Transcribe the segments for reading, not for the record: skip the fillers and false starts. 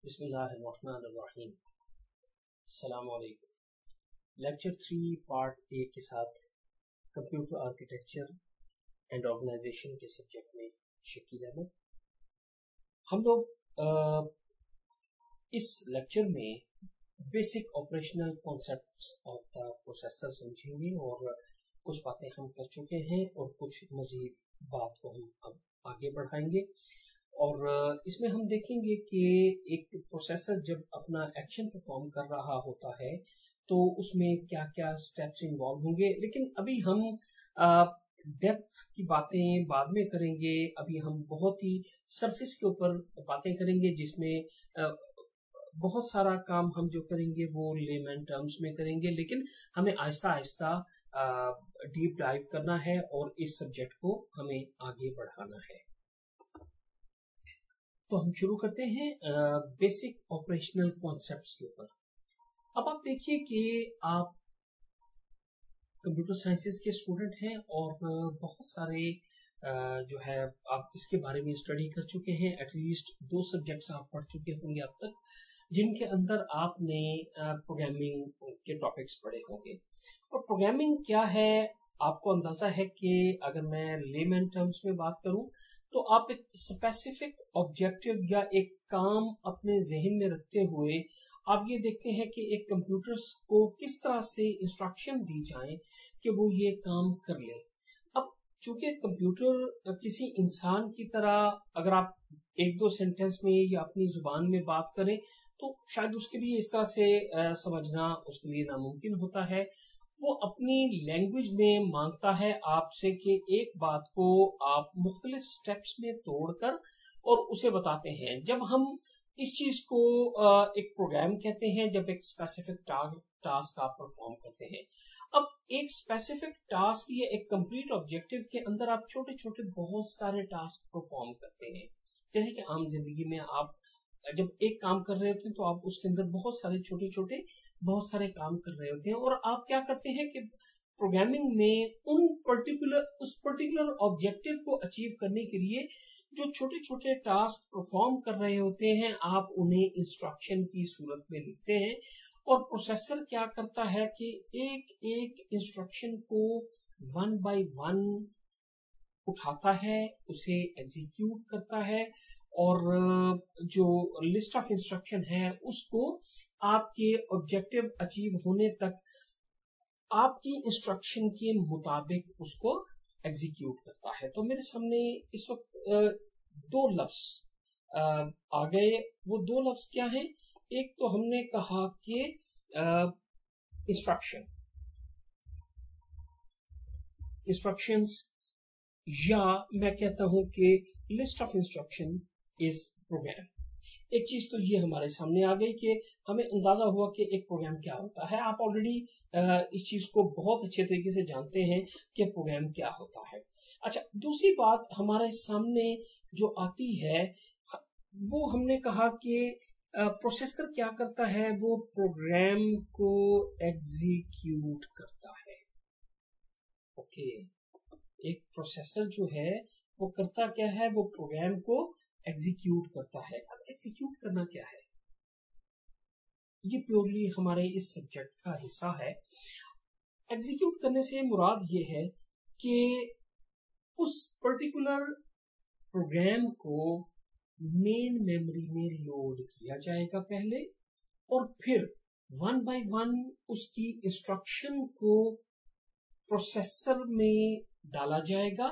बिस्मिल्लाहिर्रहमानिर्रहीम। अस्सलाम वालेकुम। लेक्चर 3 पार्ट ए के साथ कंप्यूटर आर्किटेक्चर एंड ऑर्गेनाइजेशन के सब्जेक्ट में शकील अहमद। हम लोग इस लेक्चर में basic operational concepts of the processor समझेंगे और कुछ बातें हम कर चुके हैं और कुछ मजीद बात को हम अब आगे बढ़ाएंगे। और इसमें हम देखेंगे कि एक प्रोसेसर जब अपना एक्शन परफॉर्म कर रहा होता है तो उसमें क्या क्या स्टेप्स इन्वॉल्व होंगे, लेकिन अभी हम डेप्थ की बातें बाद में करेंगे। अभी हम बहुत ही सरफेस के ऊपर बातें करेंगे जिसमें बहुत सारा काम हम जो करेंगे वो लेमैन टर्म्स में करेंगे, लेकिन हमें आहिस्ता आहिस्ता डीप डाइव करना है और इस सब्जेक्ट को हमें आगे बढ़ाना है। तो हम शुरू करते हैं बेसिक ऑपरेशनल कॉन्सेप्ट्स के ऊपर। अब आप देखिए कि आप कंप्यूटर साइंसेस के स्टूडेंट हैं और बहुत सारे जो है आप इसके बारे में स्टडी कर चुके हैं। एटलीस्ट 2 सब्जेक्ट्स आप पढ़ चुके होंगे अब तक, जिनके अंदर आपने प्रोग्रामिंग के टॉपिक्स पढ़े होंगे। और प्रोग्रामिंग क्या है आपको अंदाजा है कि अगर मैं लेमैन टर्म्स में बात करूं तो आप एक स्पेसिफिक ऑब्जेक्टिव या एक काम अपने जहन में रखते हुए आप ये देखते हैं कि एक कंप्यूटर को किस तरह से इंस्ट्रक्शन दी जाए कि वो ये काम कर ले। अब चूंकि कंप्यूटर किसी इंसान की तरह, अगर आप 1-2 सेंटेंस में या अपनी जुबान में बात करें तो शायद उसके लिए इस तरह से समझना उसके लिए नामुमकिन होता है। वो अपनी लैंग्वेज में मांगता है आपसे कि एक बात को आप मुख्तलिफ स्टेप्स में तोड़कर और उसे बताते हैं। जब हम इस चीज को एक प्रोग्राम कहते हैं, जब एक स्पेसिफिक टास्क आप परफॉर्म करते हैं। अब एक स्पेसिफिक टास्क या एक कंप्लीट ऑब्जेक्टिव के अंदर आप छोटे छोटे बहुत सारे टास्क परफॉर्म करते हैं। जैसे कि आम जिंदगी में आप जब एक काम कर रहे होते हैं तो आप उसके अंदर बहुत सारे छोटे छोटे बहुत सारे काम कर रहे होते हैं और आप क्या करते हैं कि प्रोग्रामिंग में उस पर्टिकुलर ऑब्जेक्टिव को अचीव करने के लिए जो छोटे छोटे टास्क परफॉर्म कर रहे होते हैं आप उन्हें इंस्ट्रक्शन की सूरत में लिखते हैं। और प्रोसेसर क्या करता है कि एक एक इंस्ट्रक्शन को 1 बाय 1 उठाता है, उसे एग्जीक्यूट करता है और जो लिस्ट ऑफ इंस्ट्रक्शन है उसको आपके ऑब्जेक्टिव अचीव होने तक आपकी इंस्ट्रक्शन के मुताबिक उसको एग्जीक्यूट करता है। तो मेरे सामने इस वक्त 2 लफ्ज आ गए। वो 2 लफ्ज क्या हैं? एक तो हमने कहा कि इंस्ट्रक्शंस, या मैं कहता हूं कि list of instruction is program. एक चीज तो ये हमारे सामने आ गई कि हमें अंदाजा हुआ कि एक प्रोग्राम क्या होता है। आप ऑलरेडी इस चीज को बहुत अच्छे तरीके से जानते हैं कि प्रोग्राम क्या होता है। अच्छा, दूसरी बात हमारे सामने जो आती है वो हमने कहा कि प्रोसेसर क्या करता है, वो प्रोग्राम को एग्जीक्यूट करता है। ओके, एक प्रोसेसर जो है वो करता क्या है, वो प्रोग्राम को एग्जीक्यूट करता है। अब एग्जीक्यूट करना क्या है, ये प्योरली हमारे इस सब्जेक्ट का हिस्सा है। एग्जीक्यूट करने से मुराद ये है कि उस पर्टिकुलर प्रोग्राम को मेन मेमोरी में लोड किया जाएगा पहले, और फिर 1 बाय 1 उसकी इंस्ट्रक्शन को प्रोसेसर में डाला जाएगा।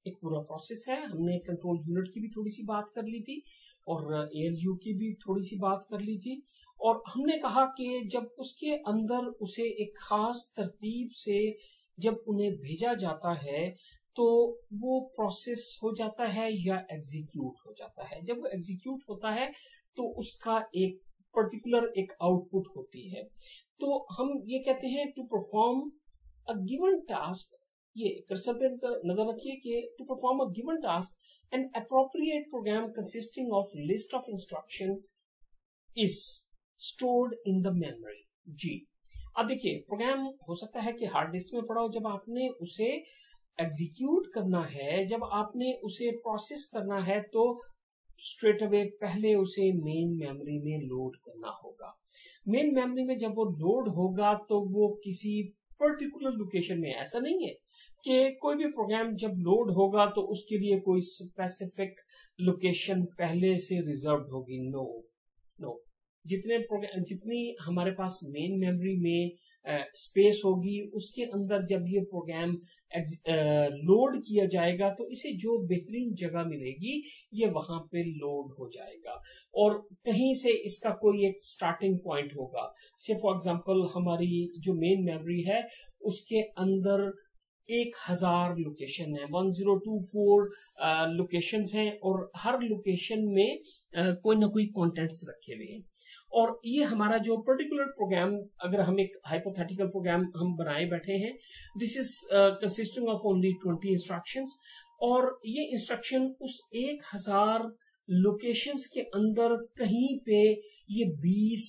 एक पूरा प्रोसेस है। हमने कंट्रोल यूनिट की भी थोड़ी सी बात कर ली थी और ALU की भी थोड़ी सी बात कर ली थी, और हमने कहा कि जब उसके अंदर उसे एक खास तरतीब से जब उन्हें भेजा जाता है तो वो प्रोसेस हो जाता है या एग्जीक्यूट हो जाता है। जब वो एग्जीक्यूट होता है तो उसका एक पर्टिकुलर एक आउटपुट होती है। तो हम ये कहते हैं to perform a given task, ये कर्सर पे नजर रखिए कि to perform a given task an appropriate program consisting of list of instruction is stored in the memory. जी, अब देखिए प्रोग्राम हो सकता है कि हार्ड डिस्क में पड़ा हो। जब आपने उसे एग्जीक्यूट करना है, जब आपने उसे प्रोसेस करना है, तो स्ट्रेट अवे पहले उसे मेन मेमोरी में लोड करना होगा। मेन मेमोरी में जब वो लोड होगा तो वो किसी पर्टिकुलर लोकेशन में, ऐसा नहीं है कि कोई भी प्रोग्राम जब लोड होगा तो उसके लिए कोई स्पेसिफिक लोकेशन पहले से रिजर्व्ड होगी। नो नो, जितनी हमारे पास मेन मेमोरी में स्पेस होगी उसके अंदर जब ये प्रोग्राम लोड किया जाएगा तो इसे जो बेहतरीन जगह मिलेगी ये वहां पे लोड हो जाएगा, और कहीं से इसका कोई एक स्टार्टिंग पॉइंट होगा। से फॉर एग्जांपल हमारी जो मेन मेमोरी है उसके अंदर 1000 लोकेशन है, 1024 लोकेशंस हैं, और हर लोकेशन में कोई ना कोई कंटेंट्स रखे हुए हैं। और ये हमारा जो पर्टिकुलर प्रोग्राम, अगर हम एक हाइपोथेटिकल प्रोग्राम हम बनाए बैठे हैं, this is consisting of only 20 instructions, और ये इंस्ट्रक्शन उस 1000 लोकेशंस के अंदर कहीं पे ये 20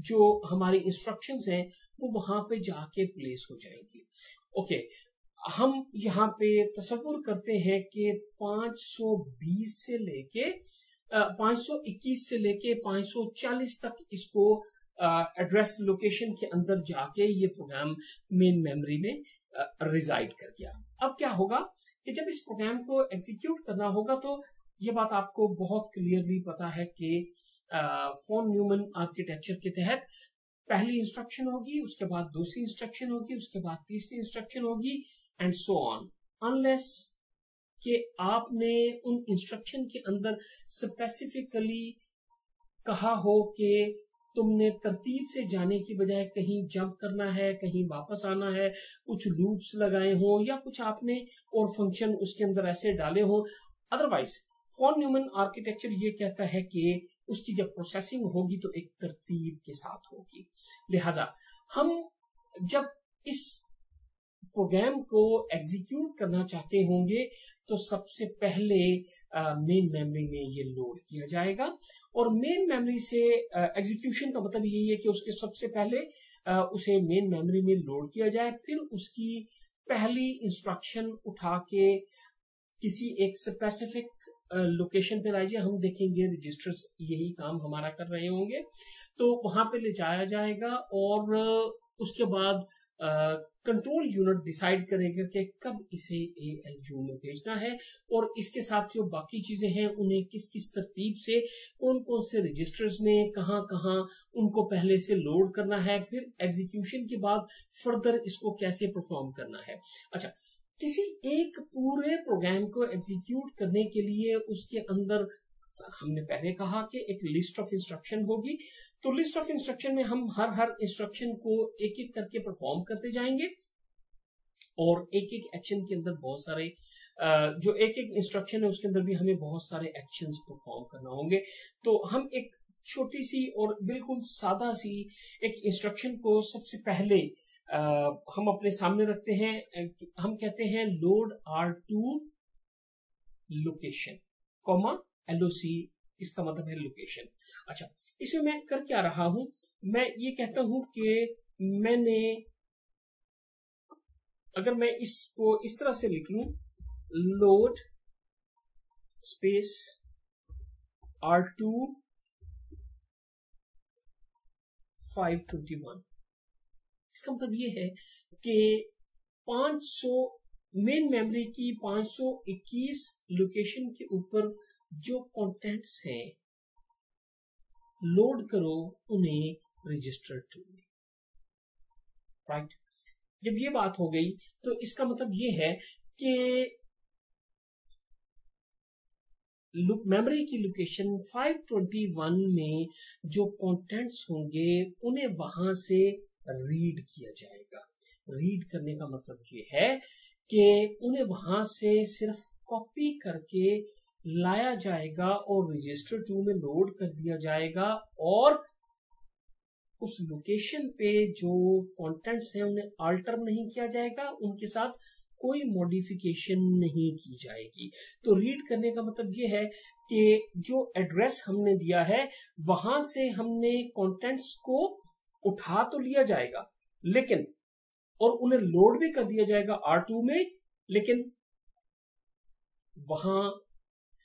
जो हमारी इंस्ट्रक्शंस हैं वो वहां पे जाके प्लेस हो जाएंगी। ओके, हम यहाँ पे तस्वीर करते हैं कि 520 से लेके 521 से लेके 540 तक इसको एड्रेस लोकेशन के अंदर जाके ये प्रोग्राम मेन मेमोरी में रिजाइड कर गया। अब क्या होगा कि जब इस प्रोग्राम को एग्जीक्यूट करना होगा तो ये बात आपको बहुत क्लियरली पता है कि फॉन न्यूमन आर्किटेक्चर के तहत पहली इंस्ट्रक्शन होगी, उसके बाद दूसरी इंस्ट्रक्शन होगी, उसके बाद तीसरी इंस्ट्रक्शन होगी, एंड सो ऑन, अनलेस कि आपने उन इंस्ट्रक्शन के अंदर स्पेसिफिकली कहा हो कि तुमने तरतीब से जाने की बजाय कहीं जंप करना है, कहीं वापस आना है, कुछ लूप्स लगाए हो या कुछ आपने और फंक्शन उसके अंदर ऐसे डाले हो। अदरवाइज फॉन न्यूमन आर्किटेक्चर ये कहता है कि उसकी जब प्रोसेसिंग होगी तो एक तरतीब के साथ होगी। लिहाजा हम जब इस प्रोग्राम को एग्जीक्यूट करना चाहते होंगे तो सबसे पहले मेन मेमोरी में ये लोड किया जाएगा, और मेन मेमोरी से एग्जीक्यूशन का मतलब यही है कि उसके सबसे पहले उसे मेन मेमोरी में लोड किया जाए, फिर उसकी पहली इंस्ट्रक्शन उठा के किसी एक स्पेसिफिक लोकेशन पे लाई जाए। हम देखेंगे रजिस्टर्स यही काम हमारा कर रहे होंगे, तो वहां पे ले जाया जाएगा, और उसके बाद कंट्रोल यूनिट डिसाइड करेगा कि कब इसे ALU में भेजना है, और इसके साथ जो बाकी चीजें हैं उन्हें किस किस तरतीब से कौन कौन से रजिस्टर्स में कहां कहां उनको पहले से लोड करना है, फिर एग्जीक्यूशन के बाद फर्दर इसको कैसे परफॉर्म करना है। अच्छा, किसी एक पूरे प्रोग्राम को एग्जीक्यूट करने के लिए उसके अंदर हमने पहले कहा कि एक लिस्ट ऑफ इंस्ट्रक्शन होगी, तो लिस्ट ऑफ इंस्ट्रक्शन में हम हर इंस्ट्रक्शन को एक एक करके परफॉर्म करते जाएंगे, और एक एक एक्शन के अंदर बहुत सारे जो एक एक इंस्ट्रक्शन है उसके अंदर भी हमें बहुत सारे एक्शंस परफॉर्म करना होंगे। तो हम एक छोटी सी और बिल्कुल सादा सी एक इंस्ट्रक्शन को सबसे पहले हम अपने सामने रखते हैं। हम कहते हैं load R2 location comma LOC, इसका मतलब है लोकेशन। अच्छा, इसमें मैं कर क्या रहा हूं, मैं ये कहता हूं कि मैंने, अगर मैं इसको इस तरह से लिख लूं, लोड स्पेस R2 521, इसका मतलब ये है कि 500 मेन मेमोरी की 521 लोकेशन के ऊपर जो कंटेंट्स हैं लोड करो उन्हें रजिस्टर 2 में, राइट। जब ये बात हो गई तो इसका मतलब ये है कि मेमोरी की लोकेशन 521 में जो कंटेंट्स होंगे उन्हें वहां से रीड किया जाएगा। रीड करने का मतलब ये है कि उन्हें वहां से सिर्फ कॉपी करके लाया जाएगा और रजिस्टर 2 में लोड कर दिया जाएगा, और उस लोकेशन पे जो कंटेंट्स हैं उन्हें अल्टर नहीं किया जाएगा, उनके साथ कोई मॉडिफिकेशन नहीं की जाएगी। तो रीड करने का मतलब ये है कि जो एड्रेस हमने दिया है वहां से हमने कंटेंट्स को उठा तो लिया जाएगा, लेकिन और उन्हें लोड भी कर दिया जाएगा R2 में, लेकिन वहां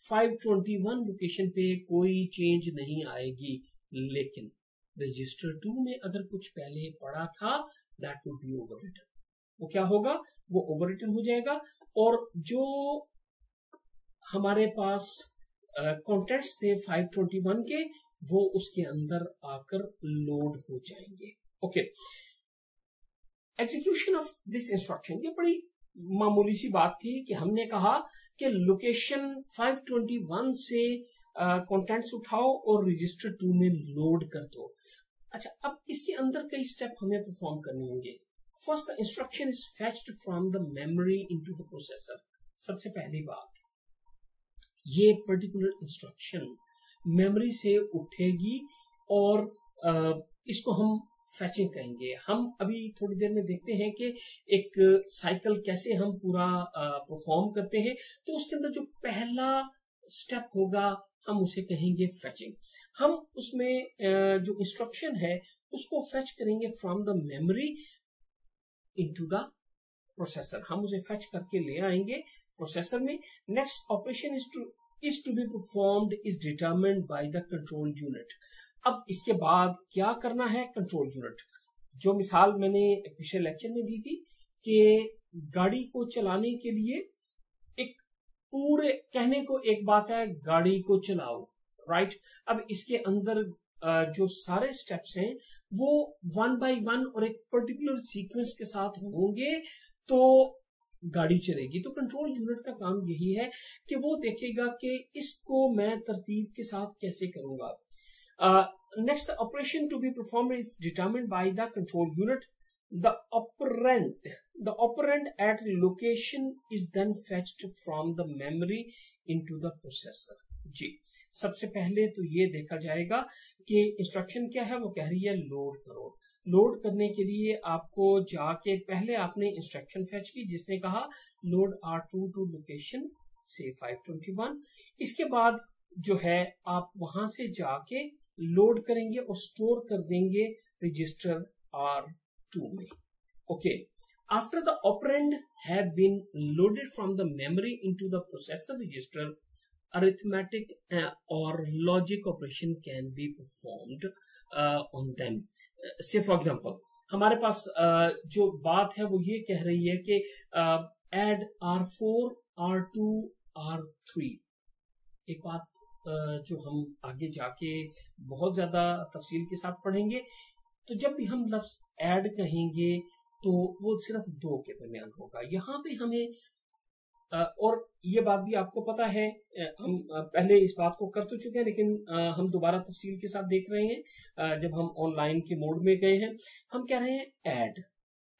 521 लोकेशन पे कोई चेंज नहीं आएगी, लेकिन रजिस्टर 2 में अगर कुछ पहले पड़ा था दैट वुड बी ओवररिटन। वो क्या होगा, वो ओवररिटन हो जाएगा और जो हमारे पास कॉन्टेंट्स थे 521 के वो उसके अंदर आकर लोड हो जाएंगे। Okay, execution of this instruction, ये बड़ी मामूली सी बात थी कि हमने कहा कि लोकेशन 521 से कॉन्टेंट्स उठाओ और रजिस्टर 2 में लोड कर दो। अच्छा, अब इसके अंदर कई स्टेप हमें परफॉर्म करने होंगे। First, the instruction is fetched from the memory into the processor. सबसे पहली बात, ये पर्टिकुलर इंस्ट्रक्शन मेमोरी से उठेगी और इसको हम फैचिंग कहेंगे। हम अभी थोड़ी देर में देखते हैं कि एक साइकिल कैसे हम पूरा परफॉर्म करते हैं। तो उसके अंदर जो पहला स्टेप होगा हम उसे कहेंगे फैचिंग। हम उसमें जो इंस्ट्रक्शन है उसको फैच करेंगे from the memory into the processor. हम उसे फैच करके ले आएंगे प्रोसेसर में। Next operation is to be performed is determined by the control unit. अब इसके बाद क्या करना है कंट्रोल यूनिट, जो मिसाल मैंने पिछले लेक्चर में दी थी कि गाड़ी को चलाने के लिए एक पूरे कहने को एक बात है गाड़ी को चलाओ, राइट। अब इसके अंदर जो सारे स्टेप्स हैं वो 1 बाय 1 और एक पर्टिकुलर सीक्वेंस के साथ होंगे तो गाड़ी चलेगी। तो कंट्रोल यूनिट का काम यही है कि वो देखेगा कि इसको मैं तरतीब के साथ कैसे करूंगा। Next, the operation to be performed is determined by the control unit. The operand at location is then fetched from the memory into the processor. जी, सबसे पहले तो ये देखा जाएगा कि इंस्ट्रक्शन क्या है। वो कह रही है लोड करो। लोड करने के लिए आपको जाके पहले आपने इंस्ट्रक्शन फेच की जिसने कहा लोड R2 टू लोकेशन से 521। इसके बाद जो है आप वहां से जाके लोड करेंगे और स्टोर कर देंगे रजिस्टर R2 में। Okay, after the operand have been loaded from the memory into the processor register, arithmetic और logic operation can be performed on them. Say for example हमारे पास जो बात है वो ये कह रही है कि एड R4 R2 R3। एक बात जो हम आगे जाके बहुत ज्यादा तफसील के साथ पढ़ेंगे, तो जब भी हम लफ्ज ऐड कहेंगे तो वो सिर्फ दो के दरमियान होगा। यहाँ पे हमें और ये बात भी आपको पता है, हम पहले इस बात को कर तो चुके हैं लेकिन हम दोबारा तफसील के साथ देख रहे हैं। जब हम ऑनलाइन के मोड में गए हैं हम कह रहे हैं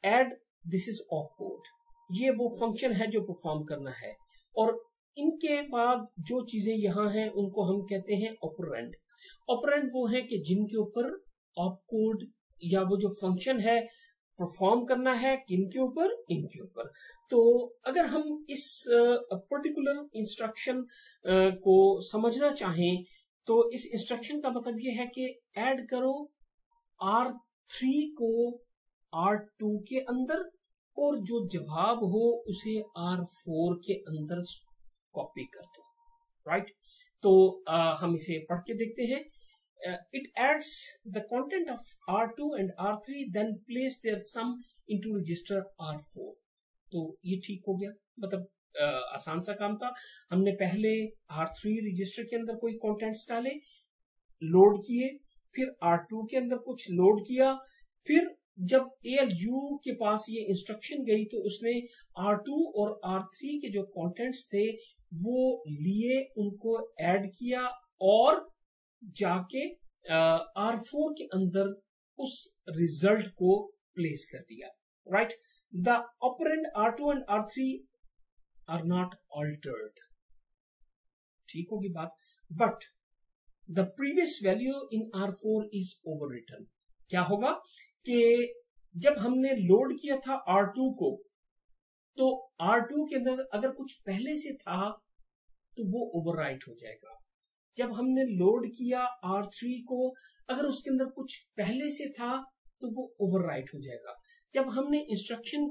ऐड दिस इज ऑपकोड। ये वो फंक्शन है जो परफॉर्म करना है और इनके बाद जो चीजें यहाँ हैं उनको हम कहते हैं ऑपरेंड। ऑपरेंड वो है कि जिनके ऊपर ऑपकोड या वो जो फंक्शन है परफॉर्म करना है किनके ऊपर, इनके ऊपर। तो अगर हम इस पर्टिकुलर इंस्ट्रक्शन को समझना चाहें तो इस इंस्ट्रक्शन का मतलब ये है कि ऐड करो R3 को R2 के अंदर और जो जवाब हो उसे R4 के अंदर कॉपी कर दो, राइट। तो हम इसे पढ़ के देखते हैं। It adds the content of R2 and R3 then place their sum into register R4। तो ये ठीक हो गया, मतलब आसान सा काम था। हमने पहले R3 रजिस्टर के अंदर कोई कंटेंट्स डाले, लोड किए, फिर R2 के अंदर कुछ लोड किया, फिर जब ALU के पास ये इंस्ट्रक्शन गई तो उसने R2 और R3 के जो कंटेंट्स थे वो लिए, उनको ऐड किया और जाके R4 के अंदर उस रिजल्ट को प्लेस कर दिया, right. The operand R2 and R3 are not altered, ठीक होगी बात, but the previous value in R4 is overwritten. क्या होगा कि जब हमने लोड किया था R2 को तो R2 के अंदर अगर कुछ पहले से था तो वो ओवरराइट हो जाएगा। जब हमने लोड किया R3 को अगर उसके अंदर कुछ पहले से था तो वो ओवरराइट हो जाएगा। जब हमने इंस्ट्रक्शन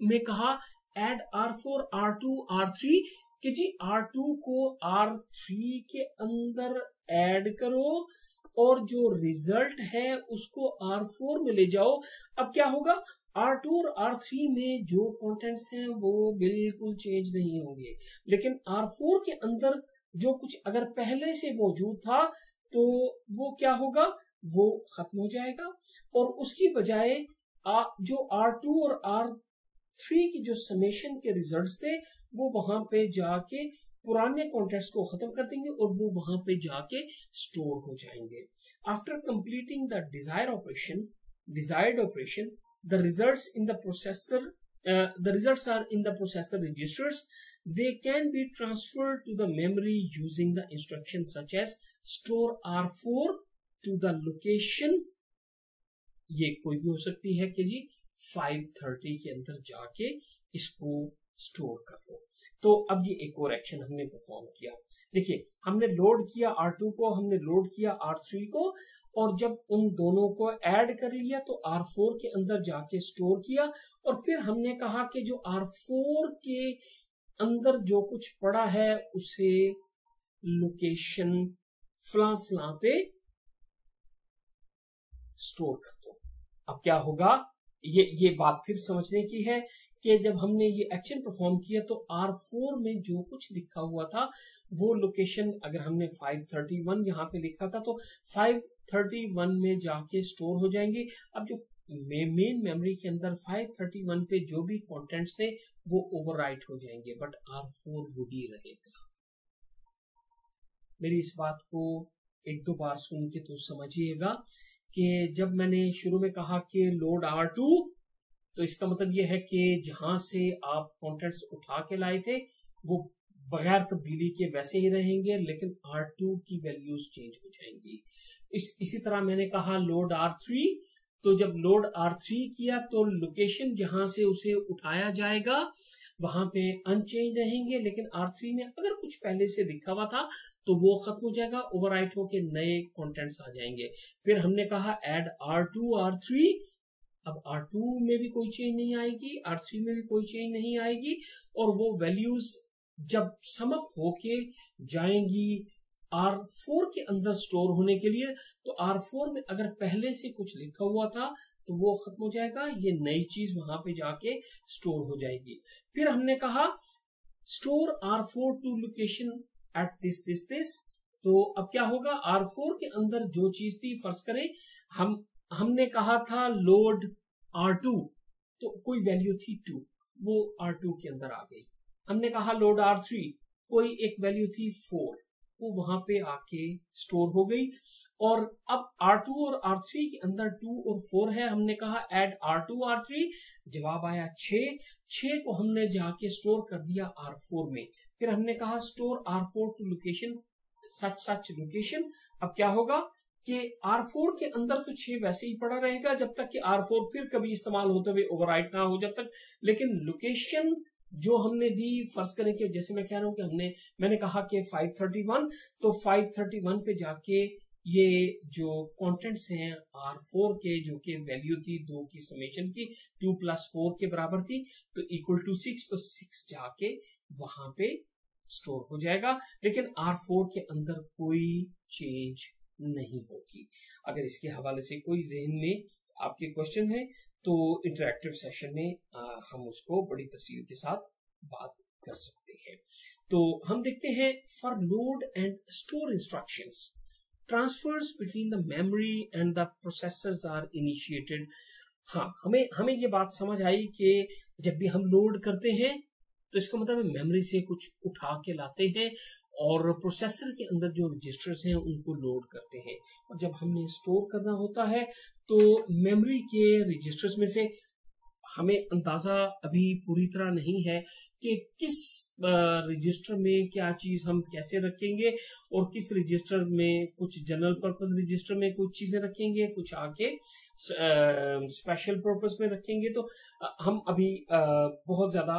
में कहा ऐड R4 R2 R3 कि जी R2 को R3 के अंदर ऐड करो और जो रिजल्ट है उसको R4 में ले जाओ। अब क्या होगा, R2 और R3 में जो कंटेंट्स हैं वो बिल्कुल चेंज नहीं होंगे, लेकिन R4 के अंदर जो कुछ अगर पहले से मौजूद था तो वो क्या होगा, वो खत्म हो जाएगा और उसकी बजाय जो R2 और R3 की जो समेशन के रिजल्ट्स थे वो वहां पे जाके पुराने कॉन्टेक्स्ट को खत्म कर देंगे और वो वहां पे जाके स्टोर हो जाएंगे। After completing the desired operation the results in the processor the results are in the processor registers. They can be transferred to the memory using the instructions such as store R4 to the location, ये कोई भी हो सकती है कि जी 530 के अंदर जाके इसको स्टोर कर लो। तो अब ये एक और एक्शन हमने परफॉर्म किया। देखिए, हमने लोड किया R2 को, हमने लोड किया R3 को, और जब उन दोनों को ऐड कर लिया तो R4 के अंदर जाके स्टोर किया, और फिर हमने कहा कि जो R4 के अंदर जो कुछ पड़ा है उसे लोकेशन फला फला पे स्टोर कर दो। अब क्या होगा, ये बात फिर समझने की है कि जब हमने ये एक्शन परफॉर्म किया तो R4 में जो कुछ लिखा हुआ था वो लोकेशन, अगर हमने 531 यहाँ पे लिखा था तो 531 में जाके स्टोर हो जाएंगे। अब जो मेन मेमोरी के अंदर 531 पे जो भी कंटेंट्स थे वो ओवरराइट हो जाएंगे, बट R4 वही रहेगा। मेरी इस बात को एक दो बार सुन के तो समझिएगा कि जब मैंने शुरू में कहा कि लोड R2, तो इसका मतलब यह है कि जहां से आप कंटेंट्स उठा के लाए थे वो बगैर तब्दीली के वैसे ही रहेंगे, लेकिन R2 की वैल्यूज चेंज हो जाएंगी। इसी तरह मैंने कहा लोड R3, तो जब लोड R3 किया तो लोकेशन जहां से उसे उठाया जाएगा वहां पे अनचेंज रहेंगे, लेकिन R3 में अगर कुछ पहले से लिखा हुआ था तो वो खत्म हो जाएगा, ओवरराइट होके नए कंटेंट्स आ जाएंगे। फिर हमने कहा ऐड R2 R3, अब R2 में भी कोई चेंज नहीं आएगी, R3 में भी कोई चेंज नहीं आएगी, और वो वैल्यूज जब समअप होके जाएंगी R4 के अंदर स्टोर होने के लिए, तो R4 में अगर पहले से कुछ लिखा हुआ था तो वो खत्म हो जाएगा, ये नई चीज वहां पे जाके स्टोर हो जाएगी। फिर हमने कहा store R4 to location at this, तो अब क्या होगा, R4 के अंदर जो चीज थी, फर्ज करें हमने कहा था लोड R2, तो कोई वैल्यू थी 2, वो R2 के अंदर आ गई। हमने कहा लोड R3, कोई एक वैल्यू थी 4, वो वहां पे आके स्टोर हो गई। और अब R2 और R3 के अंदर 2 और 4 है, हमने कहा ऐड R2 R3, जवाब आया 6 को हमने जाके स्टोर कर दिया R4 में। फिर हमने कहा store R4 to location such location. अब क्या होगा कि R4 के अंदर तो 6 वैसे ही पड़ा रहेगा जब तक कि R4 फिर कभी इस्तेमाल होते हुए ओवरराइट ना हो जब तक, लेकिन लोकेशन जो हमने दी, फर्ज करें कि जैसे मैं कह रहा हूं कि मैंने कहा कि 531, तो 531 पे जाके ये जो कंटेंट्स हैं R4 के, जो कि वैल्यू थी 2 की समेशन की, 2 + 4 के बराबर थी, तो इक्वल टू 6, तो 6 जाके वहां पे स्टोर हो जाएगा, लेकिन R4 के अंदर कोई चेंज नहीं होगी। अगर इसके हवाले से कोई जहन में आपके क्वेश्चन है तो इंटरैक्टिव सेशन में हम उसको बड़ी तफसील के साथ बात कर सकते हैं। तो हम देखते हैं for load and store instructions transfers between the memory and the processors are initiated. हाँ, हमें ये बात समझ आई कि जब भी हम लोड करते हैं तो इसका मतलब मेमोरी से कुछ उठा के लाते हैं और प्रोसेसर के अंदर जो रजिस्टर्स हैं उनको लोड करते हैं, और जब हमने स्टोर करना होता है तो मेमोरी के रजिस्टर्स में से हमें अंदाजा अभी पूरी तरह नहीं है कि किस रजिस्टर में क्या चीज हम कैसे रखेंगे, और किस रजिस्टर में, कुछ जनरल पर्पस रजिस्टर में कुछ चीजें रखेंगे, कुछ आके स्पेशल पर्पस में रखेंगे। तो हम अभी बहुत ज्यादा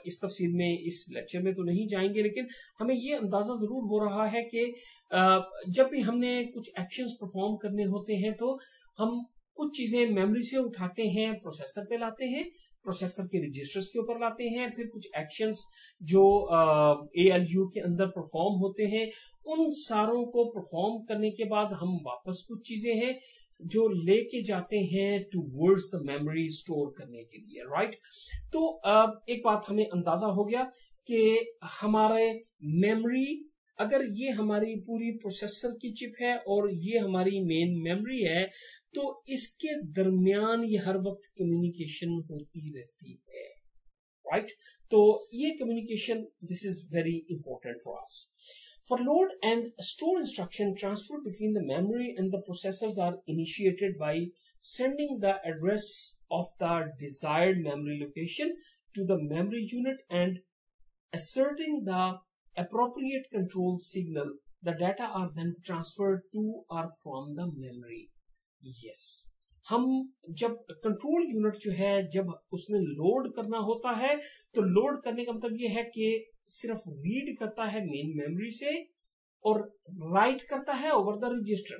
इस तफसील में इस लेक्चर में तो नहीं जाएंगे, लेकिन हमें ये अंदाजा जरूर हो रहा है कि जब भी हमने कुछ एक्शंस परफॉर्म करने होते हैं तो हम कुछ चीजें मेमोरी से उठाते हैं, प्रोसेसर पे लाते हैं, प्रोसेसर के रजिस्टर्स के ऊपर लाते हैं, फिर कुछ एक्शंस जो ALU के अंदर परफॉर्म होते हैं, उन सारों को परफॉर्म करने के बाद हम वापस कुछ चीजें हैं जो लेके जाते हैं टूवर्ड्स द मेमोरी स्टोर करने के लिए, राइट। तो एक बात हमें अंदाजा हो गया कि हमारे मेमोरी, अगर ये हमारी पूरी प्रोसेसर की चिप है और ये हमारी मेन मेमोरी है, तो इसके दरमियान ये हर वक्त कम्युनिकेशन होती रहती है, राइट। तो ये communication, this is very important for us. For load and store instruction, transfer between the memory and the processors are initiated by sending the address of the desired memory location to the memory unit and asserting the appropriate control signal. The data are then transferred to or from the memory. Yes. हम जब control unit जो है, जब उसमें load करना होता है, तो लोड करने का मतलब ये है कि सिर्फ रीड करता है मेन मेमोरी से और राइट करता है ओवर द रजिस्टर.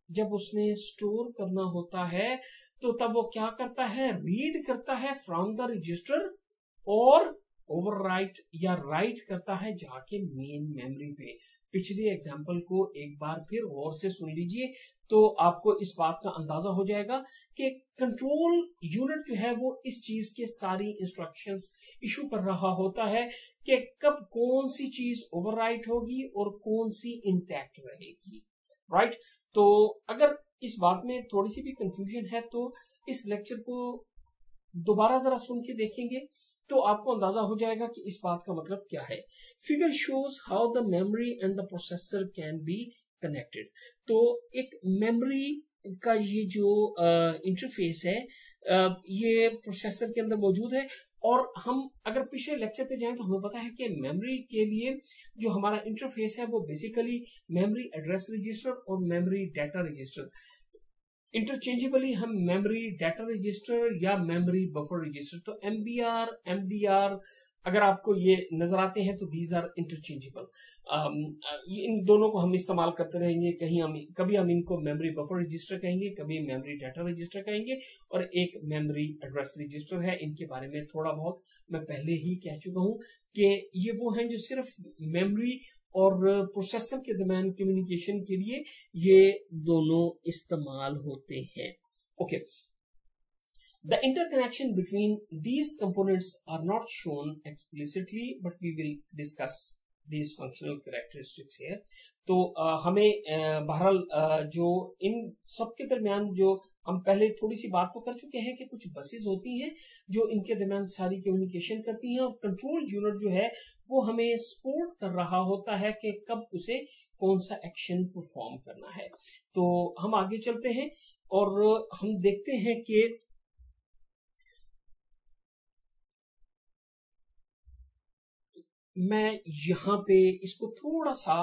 जब उसने स्टोर करना होता है तो तब वो क्या करता है, रीड करता है फ्रॉम द रजिस्टर और ओवरराइट या राइट करता है जाके मेन मेमोरी पे. पिछले एग्जांपल को एक बार फिर गौर से सुन लीजिए तो आपको इस बात का अंदाजा हो जाएगा कि कंट्रोल यूनिट जो है वो इस चीज के सारी इंस्ट्रक्शंस इशू कर रहा होता है कि कब कौन सी चीज ओवरराइट होगी और कौन सी इंटैक्ट रहेगी, राइट. तो अगर इस बात में थोड़ी सी भी कंफ्यूजन है तो इस लेक्चर को दोबारा जरा सुन के देखेंगे तो आपको अंदाजा हो जाएगा कि इस बात का मतलब क्या है. Figure shows how the memory and the processor can be connected. तो एक मेमोरी का ये जो इंटरफेस है ये प्रोसेसर के अंदर मौजूद है. और हम अगर पिछले लेक्चर पे जाएं तो हमें पता है कि मेमोरी के लिए जो हमारा इंटरफेस है वो बेसिकली मेमोरी एड्रेस रजिस्टर और मेमोरी डाटा रजिस्टर, इंटरचेंजेबली हम मेमोरी डाटा रजिस्टर या मेमोरी बफर रजिस्टर, तो MBR MDR अगर आपको ये नजर आते हैं तो दीज आर इंटरचेंजेबल. इन दोनों को हम इस्तेमाल करते रहेंगे. कभी हम इनको मेमोरी बफर रजिस्टर कहेंगे, कभी मेमोरी डाटा रजिस्टर कहेंगे और एक मेमोरी एड्रेस रजिस्टर है. इनके बारे में थोड़ा बहुत मैं पहले ही कह चुका हूं कि ये वो हैं जो सिर्फ मेमोरी और प्रोसेसर के दरमियान कम्युनिकेशन के लिए ये दोनों इस्तेमाल होते हैं. Okay. The interconnection between these components are not shown explicitly, but we will discuss these functional characteristics here. तो हमें बहरहाल जो इन सब के दरमियान जो हम पहले थोड़ी सी बात तो कर चुके हैं कि कुछ बसेस होती हैं जो इनके दरमियान सारी कम्युनिकेशन करती हैं और कंट्रोल यूनिट जो है वो हमें सपोर्ट कर रहा होता है कि कब उसे कौन सा एक्शन परफॉर्म करना है. तो हम आगे चलते हैं और हम देखते हैं कि मैं यहाँ पे इसको थोड़ा सा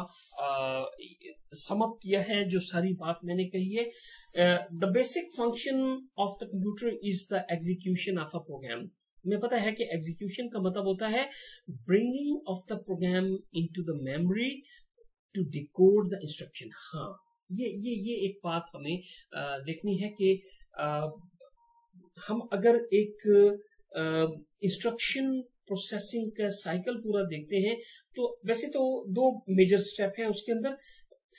समअप किया है जो सारी बात मैंने कही है. The basic function of the computer is the execution of a program. हमें पता है कि एग्जीक्यूशन का मतलब होता है bringing of the program into the memory to decode the instruction. हाँ, ये एक बात हमें देखनी है कि हम अगर एक इंस्ट्रक्शन प्रोसेसिंग का साइकिल पूरा देखते हैं तो वैसे तो दो मेजर स्टेप है उसके अंदर.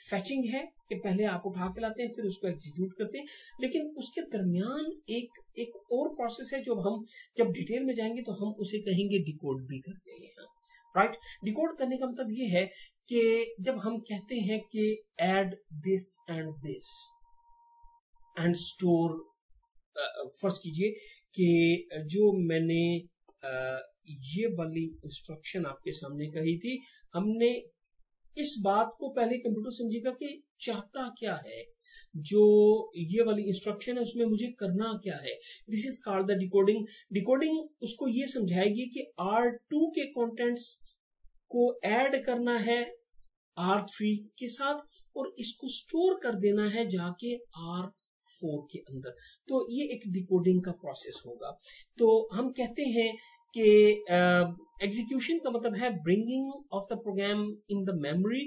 फैचिंग है कि पहले आप उठा के लाते हैं फिर उसको एग्जीक्यूट करते हैं, लेकिन उसके दरमियान एक और प्रोसेस है जो हम जब डिटेल में जाएंगे तो हम उसे कहेंगे डिकोड भी करते हैं, राइट. डिकोड करने का मतलब ये है कि जब हम कहते हैं कि add this and store, first कीजिए कि जो मैंने ये वाली इंस्ट्रक्शन आपके सामने कही थी, हमने इस बात को पहले कंप्यूटर समझेगा कि चाहता क्या है, जो ये वाली इंस्ट्रक्शन है उसमें मुझे करना क्या है. This is called the decoding. Decoding उसको ये समझाएगी कि R2 के कंटेंट्स को ऐड करना है R3 के साथ और इसको स्टोर कर देना है जाके R4 के अंदर. तो ये एक डिकोडिंग का प्रोसेस होगा. तो हम कहते हैं कि एग्जीक्यूशन का मतलब है bringing of the program in the memory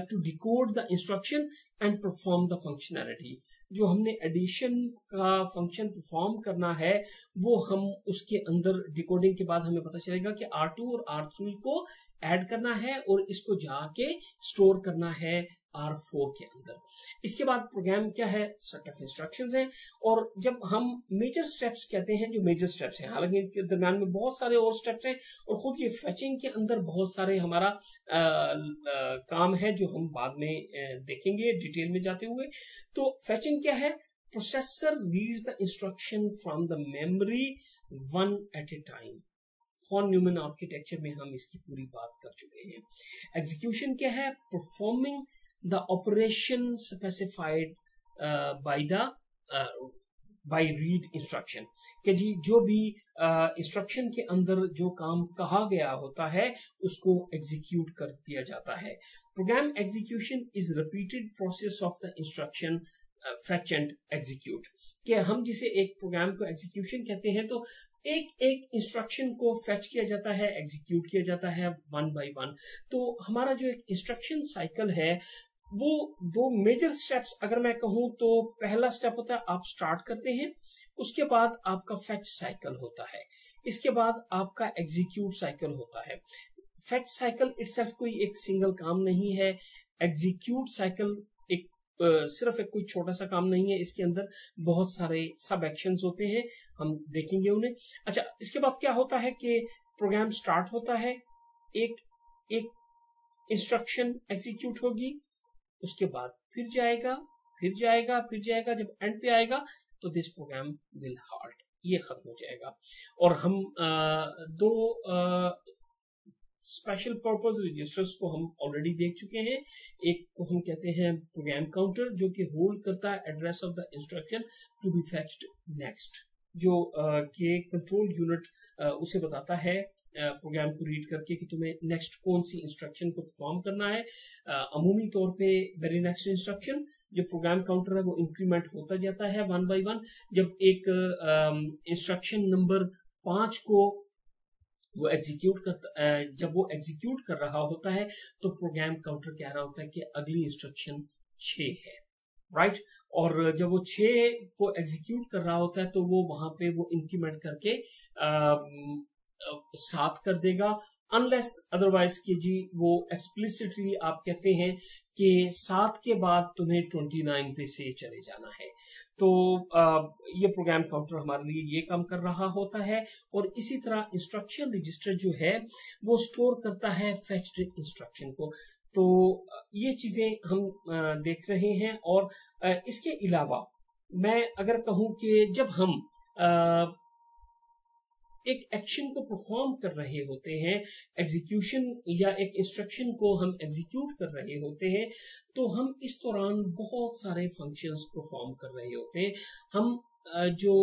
to decode the instruction and perform the functionality. जो हमने एडिशन का फंक्शन परफॉर्म करना है वो हम उसके अंदर डिकोडिंग के बाद हमें पता चलेगा कि R2 और R3 को ऐड करना है और इसको जाके स्टोर करना है R4 के अंदर। इसके बाद प्रोग्राम क्या है, सेट ऑफ इंस्ट्रक्शंस है। और जब हम मेजर स्टेप्स कहते हैं, जो मेजर स्टेप्स हैं, हालांकि इनके दरम्यान में बहुत सारे और स्टेप्स हैं और खुद ये फेचिंग के अंदर बहुत सारे हमारा काम है जो हम बाद में देखेंगे डिटेल में जाते हुए। तो फेचिंग क्या है, processor reads the instruction from the memory one at a time. Von Neumann architecture में हम इसकी पूरी बात कर चुके हैं। एग्जीक्यूशन क्या है, performing the operation specified by read instruction, कि जी जो भी इंस्ट्रक्शन के अंदर जो काम कहा गया होता है उसको एग्जीक्यूट कर दिया जाता है। Program execution is repeated process of the instruction fetch and execute, कि हम जिसे एक प्रोग्राम को एग्जीक्यूशन कहते हैं तो एक एक इंस्ट्रक्शन को फेच किया जाता है, एग्जीक्यूट किया जाता है वन बाय वन। तो हमारा जो एक इंस्ट्रक्शन साइकिल है वो दो मेजर स्टेप्स अगर मैं कहूं तो पहला स्टेप होता है आप स्टार्ट करते हैं, उसके बाद आपका फेच साइकिल होता है, इसके बाद आपका एग्जीक्यूट साइकिल होता है। फेच साइकिल इटसेल्फ कोई एक सिंगल काम नहीं है, एग्जीक्यूट साइकिल एक सिर्फ एक कोई छोटा सा काम नहीं है, इसके अंदर बहुत सारे सब एक्शंस होते हैं, हम देखेंगे उन्हें। अच्छा, इसके बाद क्या होता है कि प्रोग्राम स्टार्ट होता है, एक एक इंस्ट्रक्शन एग्जीक्यूट होगी, उसके बाद फिर जाएगा फिर जाएगा फिर जाएगा, जब एंड पे आएगा तो दिस प्रोग्राम विल हाल्ट, ये खत्म हो जाएगा। और हम दो स्पेशल पर्पस रजिस्टर्स को हम ऑलरेडी देख चुके हैं। एक को हम कहते हैं प्रोग्राम काउंटर, जो कि होल्ड करता है address of the instruction to be fetched next, जो कि कंट्रोल यूनिट उसे बताता है प्रोग्राम को रीड करके कि तुम्हें नेक्स्ट कौन सी इंस्ट्रक्शन को परफॉर्म करना है। अमूमी तौर पे वेरी नेक्स्ट इंस्ट्रक्शन, जो प्रोग्राम काउंटर है वो इंक्रीमेंट होता जाता है वन बाय वन। जब एक इंस्ट्रक्शन नंबर 5 को वो एग्जीक्यूट करता, जब वो एग्जीक्यूट कर रहा होता है तो प्रोग्राम काउंटर कह रहा होता है कि अगली इंस्ट्रक्शन 6 है, राइट। और जब वो 6 को एग्जीक्यूट कर रहा होता है तो वो वहां पे वो इंक्रीमेंट करके 7 कर देगा, अनलेस अदरवाइज कि जी वो एक्सप्लिसिटली आप कहते हैं कि 7 के बाद तुम्हें 29 पे से चले जाना है। तो ये प्रोग्राम काउंटर हमारे लिए ये काम कर रहा होता है। और इसी तरह इंस्ट्रक्शन रजिस्टर जो है वो स्टोर करता है फेच्ड इंस्ट्रक्शन को। तो ये चीजें हम देख रहे हैं। और इसके अलावा मैं अगर कहूं कि जब हम एक एक्शन को परफॉर्म कर रहे होते हैं, एग्जीक्यूशन या एक इंस्ट्रक्शन को हम एग्जीक्यूट कर रहे होते हैं, तो हम इस दौरान बहुत सारे फंक्शंस परफॉर्म कर रहे होते हैं। हम जो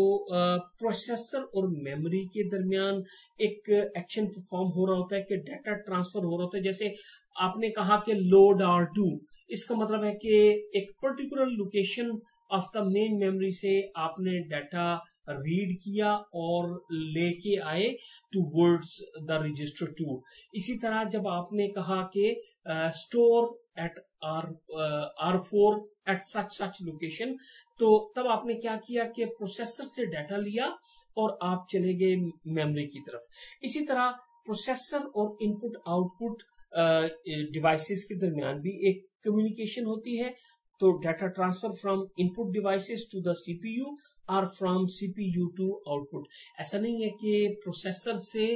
प्रोसेसर और मेमोरी के दरमियान एक एक्शन परफॉर्म हो रहा होता है कि डाटा ट्रांसफर हो रहा होता है। जैसे आपने कहा कि लोड R2, इसका मतलब है कि एक particular location of the main memory से आपने डाटा रीड किया और लेके आए टूवर्ड्स द रजिस्टर 2। इसी तरह जब आपने कहा कि store at R4 at such location, तो तब आपने क्या किया कि प्रोसेसर से डाटा लिया और आप चले गए मेमोरी की तरफ। इसी तरह प्रोसेसर और इनपुट आउटपुट डिवाइसेस के दरमियान भी एक कम्युनिकेशन होती है। तो data transfer from input devices to the CPU और फ्रॉम सीपीयू टू आउटपुट। ऐसा नहीं है कि प्रोसेसर से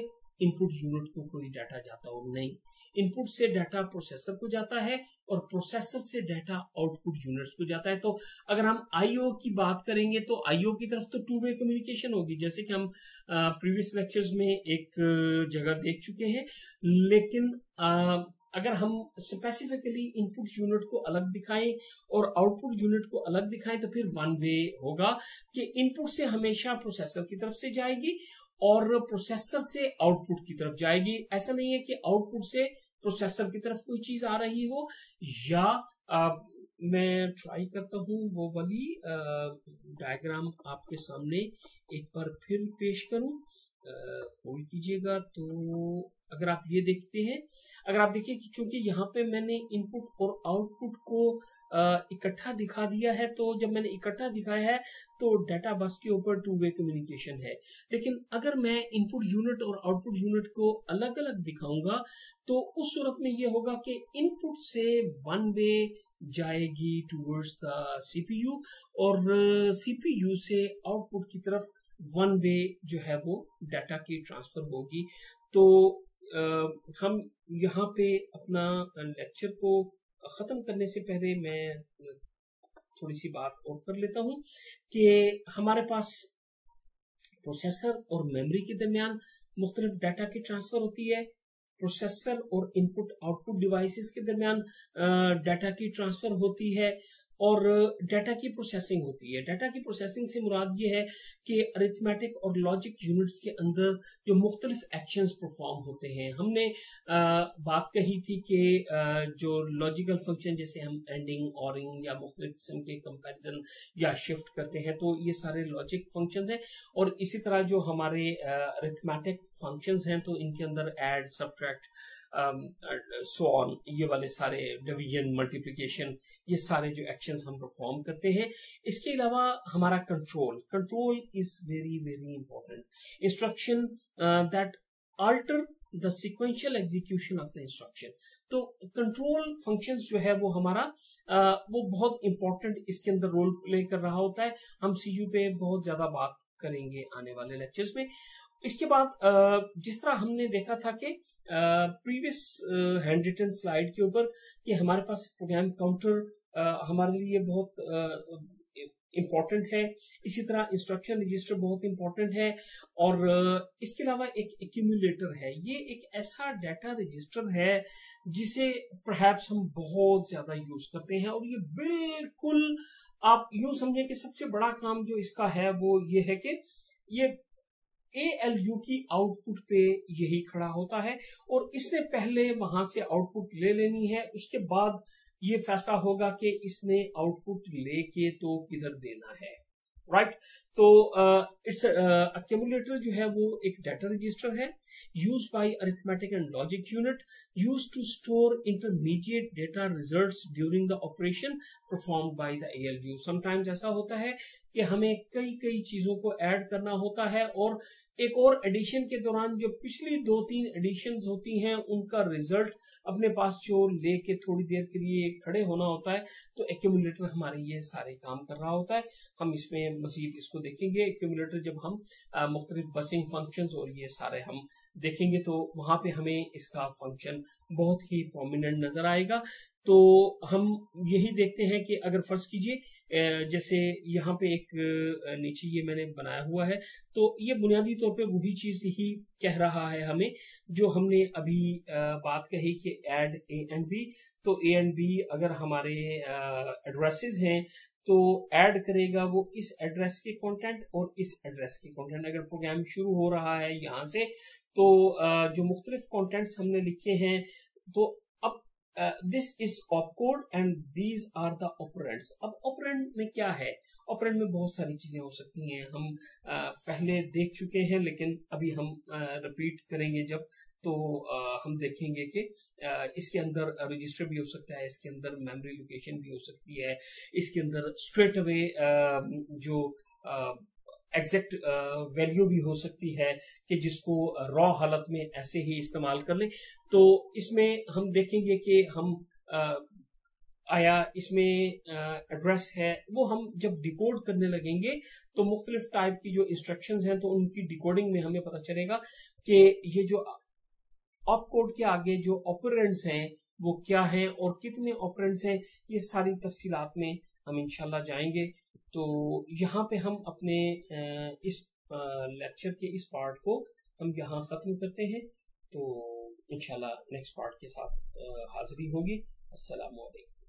इनपुट यूनिट को कोई डाटा जाता हो, नहीं, इनपुट से डाटा प्रोसेसर को जाता है और प्रोसेसर से डाटा आउटपुट यूनिट्स को जाता है। तो अगर हम आईओ की बात करेंगे तो आईओ की तरफ तो टू वे कम्युनिकेशन होगी, जैसे कि हम प्रीवियस लेक्चर्स में एक जगह देख चुके हैं। लेकिन अगर हम स्पेसिफिकली इनपुट यूनिट को अलग दिखाएं और आउटपुट यूनिट को अलग दिखाएं तो फिर वन वे होगा कि इनपुट से हमेशा प्रोसेसर की तरफ से जाएगी और प्रोसेसर से आउटपुट की तरफ जाएगी। ऐसा नहीं है कि आउटपुट से प्रोसेसर की तरफ कोई चीज आ रही हो। या मैं ट्राई करता हूं वो वाली डायग्राम आपके सामने एक बार फिर पेश करूं, होल्ड कीजिएगा। तो अगर आप ये देखते हैं, अगर आप देखिए कि चूंकि यहाँ पे मैंने इनपुट और आउटपुट को इकट्ठा दिखा दिया है। तो जब मैंने इकट्ठा दिखाया है तो डाटा बस के ऊपर टू वे कम्युनिकेशन है। लेकिन अगर मैं इनपुट यूनिट और आउटपुट यूनिट को अलग अलग दिखाऊंगा तो उस सूरत में ये होगा कि इनपुट से वन वे जाएगी टूवर्ड्स द सीपीयू और सीपीयू से आउटपुट की तरफ वन वे जो है वो डाटा की ट्रांसफर होगी। तो हम यहाँ पे अपना लेक्चर को खत्म करने से पहले मैं थोड़ी सी बात और कर लेता हूँ कि हमारे पास प्रोसेसर और मेमोरी के दरमियान मुख्तलिफ डाटा की ट्रांसफर होती है। प्रोसेसर और इनपुट आउटपुट डिवाइसेस के दरमियान डाटा की ट्रांसफर होती है और डाटा की प्रोसेसिंग होती है। डाटा की प्रोसेसिंग से मुराद ये है कि अरिथमेटिक और लॉजिक यूनिट्स के अंदर जो मुख्तलिफ एक्शंस परफॉर्म होते हैं। हमने बात कही थी कि जो लॉजिकल फंक्शन जैसे हम एंडिंग, ऑरिंग या मुख्तलिफ किस्म के कंपैरिजन या शिफ्ट करते हैं तो ये सारे लॉजिक फंक्शंस हैं। और इसी तरह जो हमारे अरिथमेटिक फंक्शंस हैं तो इनके अंदर ऐड, सब्ट्रैक्ट, सो ऑन, ये वाले सारे डिवीजन, मल्टीप्लिकेशन, ये सारे जो एक्शंस हम परफॉर्म करते हैं। इसके अलावा हमारा control is very very important. Instruction that alter the sequential execution of the instruction. तो कंट्रोल फंक्शंस जो है वो हमारा वो बहुत इंपॉर्टेंट इसके अंदर रोल प्ले कर रहा होता है। हम सीयू पे बहुत ज्यादा बात करेंगे आने वाले लेक्चर्स में। इसके बाद जिस तरह हमने देखा था कि प्रीवियस हैंड रिटन स्लाइड के ऊपर कि हमारे पास प्रोग्राम काउंटर हमारे लिए बहुत इम्पोर्टेंट है। इसी तरह इंस्ट्रक्शन रजिस्टर बहुत इम्पोर्टेंट है और इसके अलावा एक एक्यूमुलेटर है। ये एक ऐसा डाटा रजिस्टर है जिसे परहैप्स हम बहुत ज्यादा यूज करते हैं और ये बिल्कुल आप यूं समझें कि सबसे बड़ा काम जो इसका है वो ये है कि ये ALU की आउटपुट पे यही खड़ा होता है और इसने पहले वहां से आउटपुट ले लेनी है। उसके बाद ये फैसला होगा कि इसने आउटपुट लेके तो किधर देना है, राइट। तो इट्स एक्यूमुलेटर जो है वो एक डाटा रजिस्टर है used by arithmetic and logic unit used to store intermediate data results during the operation performed by the ALU। Sometimes ऐसा होता है कि हमें कई चीजों को ऐड करना होता है और एक और एडिशन के दौरान जो पिछली 2-3 एडिशंस होती हैं उनका रिजल्ट अपने पास जो लेके थोड़ी देर के लिए खड़े होना होता है। तो एक्यूमुलेटर हमारे ये सारे काम कर रहा होता है। हम इसमें मजीद इसको देखेंगे। एक्यूमुलेटर जब हम मुख्तलिफ बसिंग फंक्शंस और ये सारे हम देखेंगे तो वहां पे हमें इसका फंक्शन बहुत ही प्रोमिनेंट नजर आएगा। तो हम यही देखते हैं कि अगर फर्ज कीजिए जैसे यहाँ पे एक नीचे ये मैंने बनाया हुआ है तो ये बुनियादी तौर पे वही चीज ही कह रहा है हमें जो हमने अभी बात कही कि ऐड A and B। तो A and B अगर हमारे एड्रेसेस हैं तो ऐड करेगा वो इस एड्रेस के कंटेंट और इस एड्रेस के कंटेंट। अगर प्रोग्राम शुरू हो रहा है यहाँ से तो जो मुख्तलिफ कंटेंट्स हमने लिखे हैं तो अब this is opcode and these are the operands. अब ऑपरेंड में क्या है? ऑपरेंड में बहुत सारी चीजें हो सकती हैं। हम पहले देख चुके हैं लेकिन अभी हम रिपीट करेंगे जब तो हम देखेंगे कि इसके अंदर रजिस्टर भी हो सकता है, इसके अंदर मेमोरी लोकेशन भी हो सकती है, इसके अंदर स्ट्रेट अवे जो एग्जैक्ट वैल्यू भी हो सकती है कि जिसको रॉ हालत में ऐसे ही इस्तेमाल कर लें। तो इसमें हम देखेंगे कि हम आया इसमें एड्रेस है वो हम जब डिकोड करने लगेंगे तो मुख्तलिफ टाइप की जो इंस्ट्रक्शंस हैं तो उनकी डिकोडिंग में हमें पता चलेगा कि ये जो ऑपकोड के आगे जो ऑपरेंड्स हैं वो क्या हैं और कितने ऑपरेंड्स हैं, ये सारी तफसीलात में हम इंशाल्लाह जाएंगे। तो यहाँ पे हम अपने इस लेक्चर के इस पार्ट को हम यहाँ खत्म करते हैं। तो इंशाल्लाह नेक्स्ट पार्ट के साथ हाजिरी होगी। अस्सलाम वालेकुम।